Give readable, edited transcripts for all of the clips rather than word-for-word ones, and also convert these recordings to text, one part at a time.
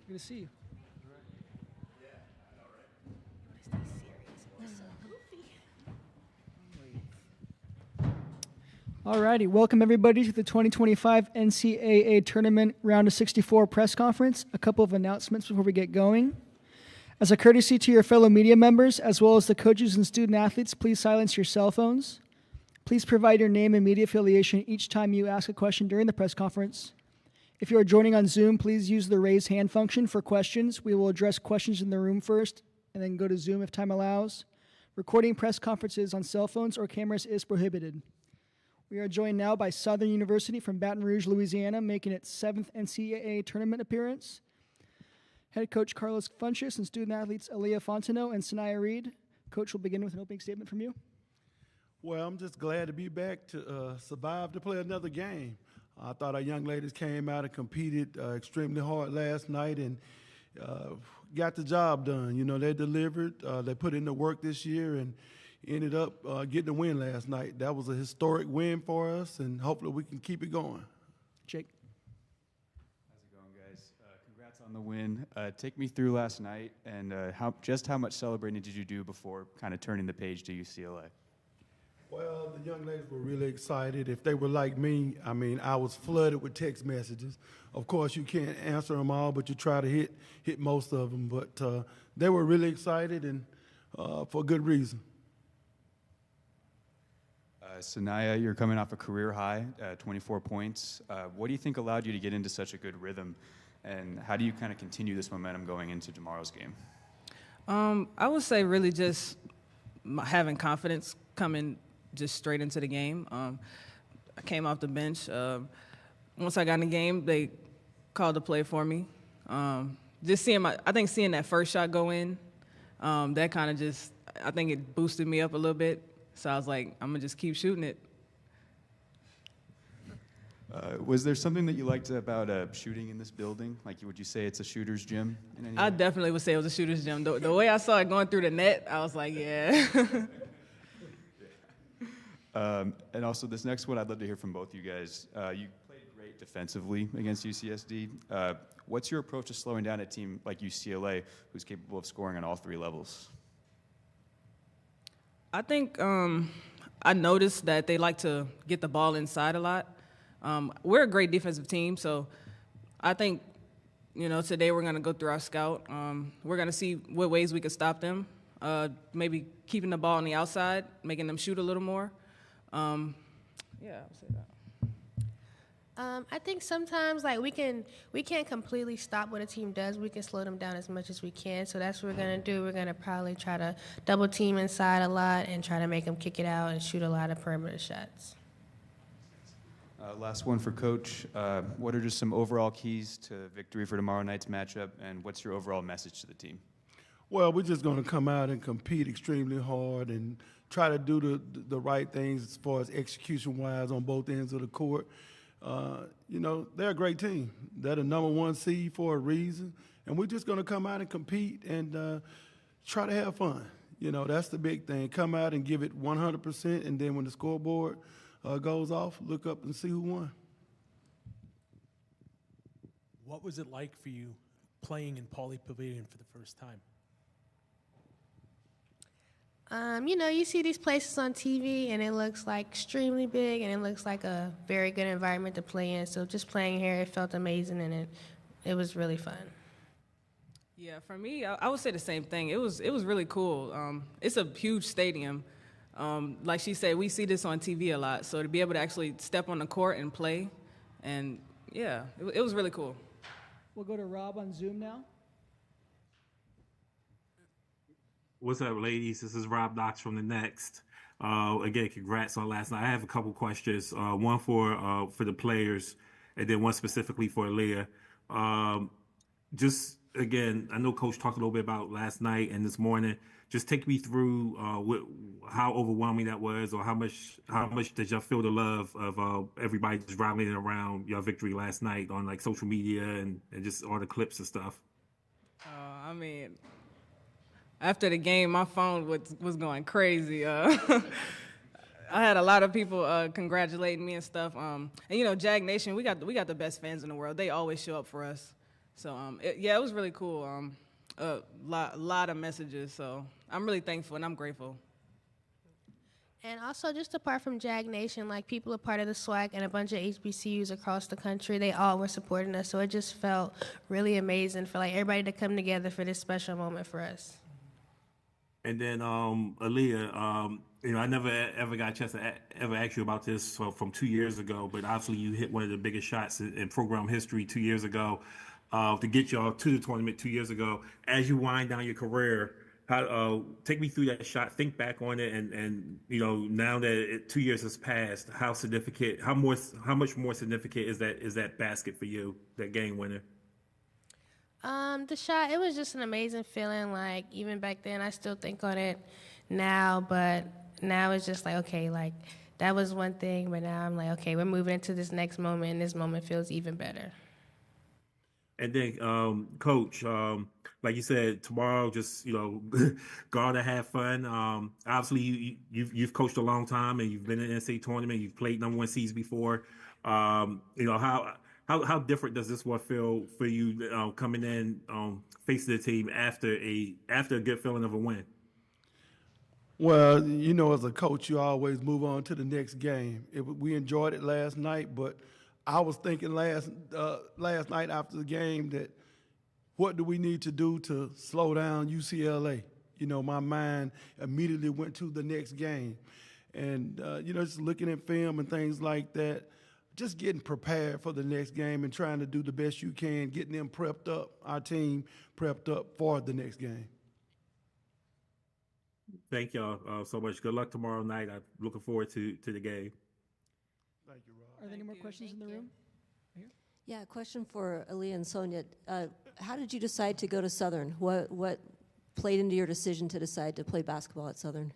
Good to see you. Alrighty, welcome everybody to the 2025 NCAA Tournament Round of 64 press conference. A couple of announcements before we get going. As a courtesy to your fellow media members, as well as the coaches and student athletes, please silence your cell phones. Please provide your name and media affiliation each time you ask a question during the press conference. If you are joining on Zoom, please use the raise hand function for questions. We will address questions in the room first and then go to Zoom if time allows. Recording press conferences on cell phones or cameras is prohibited. We are joined now by Southern University from Baton Rouge, Louisiana, making its 7th NCAA tournament appearance. Head coach Carlos Funchess and student athletes Aaliyah Fontenot and Sanaya Reed. Coach will begin with an opening statement from you. Well, I'm just glad to be back to survive to play another game. I thought our young ladies came out and competed extremely hard last night and got the job done. You know, they delivered. They put in the work this year and ended up getting the win last night. That was a historic win for us, and hopefully we can keep it going. Jake. How's it going, guys? Congrats on the win. Take me through last night and how much celebrating did you do before kind of turning the page to UCLA? Well, the young ladies were really excited. If they were like me, I mean, I was flooded with text messages. Of course, you can't answer them all, but you try to hit most of them. But they were really excited, and for good reason. Sanaya, you're coming off a career high, 24 points. What do you think allowed you to get into such a good rhythm, and how do you kind of continue this momentum going into tomorrow's game? I would say really just having confidence coming just straight into the game. I came off the bench. Once I got in the game, they called the play for me. Just seeing seeing that first shot go in, that kind of just, I think it boosted me up a little bit. So I was like, I'm going to just keep shooting it. Was there something that you liked about shooting in this building? Like, would you say it's a shooter's gym? In any I way? definitely would say it was a shooter's gym. The way I saw it going through the net, I was like, yeah. And also, this next one, I'd love to hear from both you guys. You played great defensively against UCSD. What's your approach to slowing down a team like UCLA, who's capable of scoring on all three levels? I think I noticed that they like to get the ball inside a lot. We're a great defensive team, so I think, today we're going to go through our scout. We're going to see what ways we can stop them, maybe keeping the ball on the outside, making them shoot a little more. I would say that. I think sometimes we can't completely stop what a team does. We can slow them down as much as we can. So that's what we're gonna do. We're gonna probably try to double team inside a lot and try to make them kick it out and shoot a lot of perimeter shots. Last one for Coach. What are just some overall keys to victory for tomorrow night's matchup, and what's your overall message to the team? Well, we're just going to come out and compete extremely hard and try to do the right things as far as execution-wise on both ends of the court. They're a great team. They're the #1 seed for a reason, and we're just going to come out and compete and try to have fun. That's the big thing. Come out and give it 100%, and then when the scoreboard goes off, look up and see who won. What was it like for you playing in Pauley Pavilion for the first time? You see these places on TV, and it looks like extremely big, and it looks like a very good environment to play in. So just playing here, it felt amazing, and it was really fun. Yeah, for me, I would say the same thing. It was really cool. It's a huge stadium. Like she said, we see this on TV a lot. So to be able to actually step on the court and play, and yeah, it was really cool. We'll go to Rob on Zoom now. What's up, ladies? This is Rob Knox from The Next. Again, congrats on last night. I have a couple questions, one for the players, and then one specifically for Aaliyah. Just, again, I know Coach talked a little bit about last night and this morning. Just take me through how overwhelming that was, or how much did y'all feel the love of everybody just rallying around your victory last night on social media and just all the clips and stuff? After the game, my phone was going crazy. I had a lot of people congratulating me and stuff. And Jag Nation, we got the best fans in the world. They always show up for us. So it was really cool. A lot of messages. So I'm really thankful and I'm grateful. And also, just apart from Jag Nation, like people are part of the SWAC and a bunch of HBCUs across the country, they all were supporting us. So it just felt really amazing for like everybody to come together for this special moment for us. And then, Aaliyah, I never ever got a chance to ever ask you about this from 2 years ago, but obviously you hit one of the biggest shots in program history 2 years ago to get y'all to the tournament 2 years ago. As you wind down your career, take me through that shot. Think back on it, and now that 2 years has passed, how much more significant is that basket for you, that game winner? The shot, it was just an amazing feeling. Like, even back then, I still think on it now, but now it's just like, okay, like, that was one thing, but now I'm like, okay, we're moving into this next moment, and this moment feels even better. And then, Coach, like you said, tomorrow, just, go out and have fun. Obviously, you've coached a long time, and you've been in the NCAA tournament. You've played number one seeds before. How different does this one feel for you coming in, facing the team after a good feeling of a win? Well, as a coach, you always move on to the next game. We enjoyed it last night, but I was thinking last night after the game that what do we need to do to slow down UCLA? My mind immediately went to the next game. And, just looking at film and things like that, just getting prepared for the next game and trying to do the best you can, getting them prepped up, our team prepped up for the next game. Thank y'all so much. Good luck tomorrow night. I'm looking forward to the game. Thank you, Rob. Are there any more questions in the room? Yeah, a question for Aaliyah and Sonia. How did you decide to go to Southern? What played into your decision to decide to play basketball at Southern?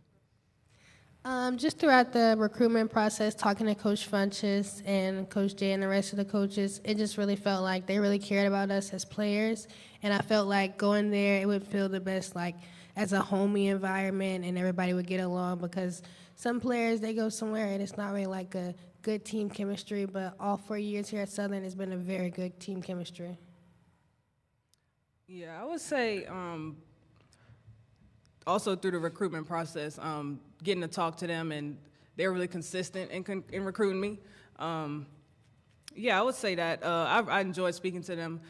Just throughout the recruitment process, talking to Coach Funches and Coach Jay and the rest of the coaches, it just really felt like they really cared about us as players. And I felt like going there, it would feel the best, like, as a homey environment, and everybody would get along, because some players, they go somewhere and it's not really like a good team chemistry, but all 4 years here at Southern has been a very good team chemistry. Yeah, I would say also through the recruitment process, getting to talk to them, and they're really consistent in recruiting me. Yeah, I would say that I enjoyed speaking to them.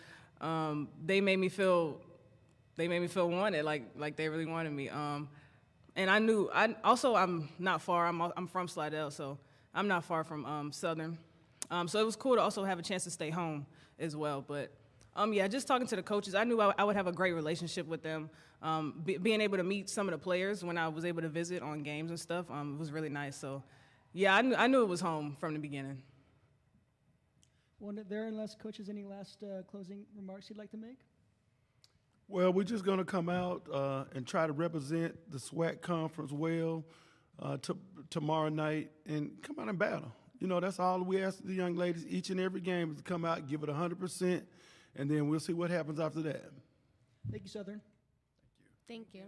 They made me feel wanted, like they really wanted me. And I'm not far. I'm from Slidell, so I'm not far from Southern. So it was cool to also have a chance to stay home as well. But yeah, just talking to the coaches, I knew I would have a great relationship with them. Being able to meet some of the players when I was able to visit on games and stuff, it was really nice. So yeah, I knew it was home from the beginning. Well, there, unless coaches, any last closing remarks you'd like to make? Well, we're just going to come out and try to represent the SWAC conference well tomorrow night and come out and battle. That's all we ask the young ladies each and every game is to come out, give it 100%, and then we'll see what happens after that. Thank you, Southern. Thank you.